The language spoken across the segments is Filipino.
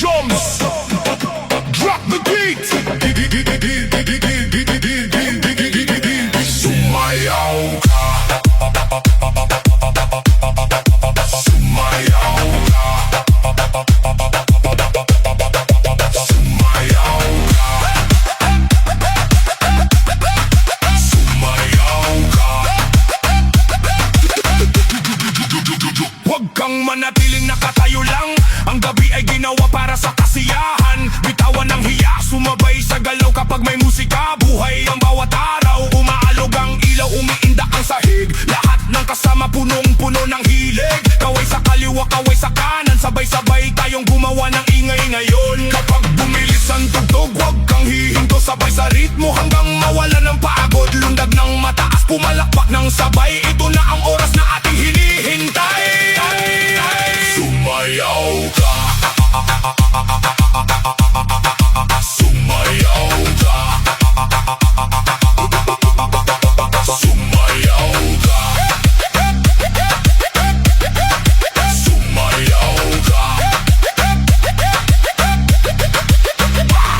drums. Drop the beat. Sumayaw ka. Sumayaw ka. Sumayaw ka. Sumayaw ka. Huwag kang manatiling nakatayo lang. Ang gabi ay ginawa para sa kasiyahan. Bitawan ng hiya, sumabay sa galaw kapag may musika. Buhay ang bawat araw, umaalog ang ilaw, umiindak ang sahig. Lahat ng kasama punong-puno ng hilig. Kaway sa kaliwa, kaway sa kanan, sabay-sabay tayong gumawa ng ingay ngayon. Kapag bumilis ang tugtog, huwag kang hihinto, sabay sa ritmo hanggang mawala ng pagod. Lundag ng mataas, pumalakpak ng sabay. Ito na ang oras na ating hinihintay. Sumayaw ka. Sumayaw ka. Sumayaw ka. Sumayaw ka.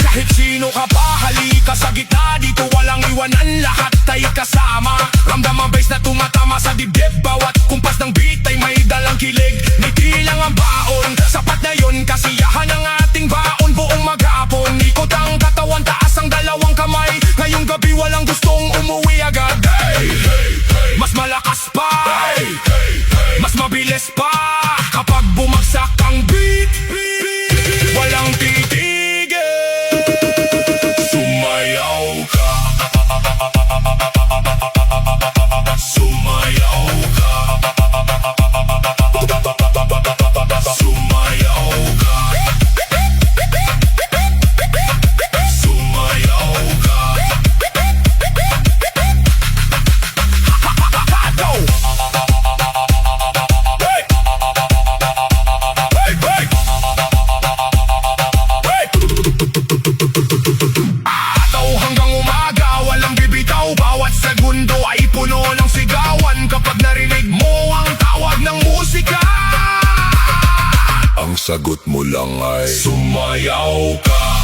Kahit sino ka pa, halika sa gitna. Dito walang iwanan, lahat ay kasama. Ramdam ang bass na tumatama sa dibdib. Bawat kumpas ng beat ay may dalang kilig. Ngiti lang ang baon, sapat na yun. Kasiyahan ang ating baon buong maghapon. Ikot ang katawan, taas ang dalawang kamay. Ngayong gabi walang gustong umuwi agad. Hey, hey, hey. Mas malakas pa, hey, hey, hey. Mas mabilis pa. Kapag bumagsak ang beat, walang titigil. Sumayaw ka. Sumayaw ka. Sumayaw ka. Sumayaw ka. Go! Hey! Hey! Hey! Hey! Ataw hanggang umaga, walang bibitaw. Bawat segundo ay puno ng sigawan. Kapag narinig mo ang tawag ng musika, ang sagot mo lang ay sumayaw ka.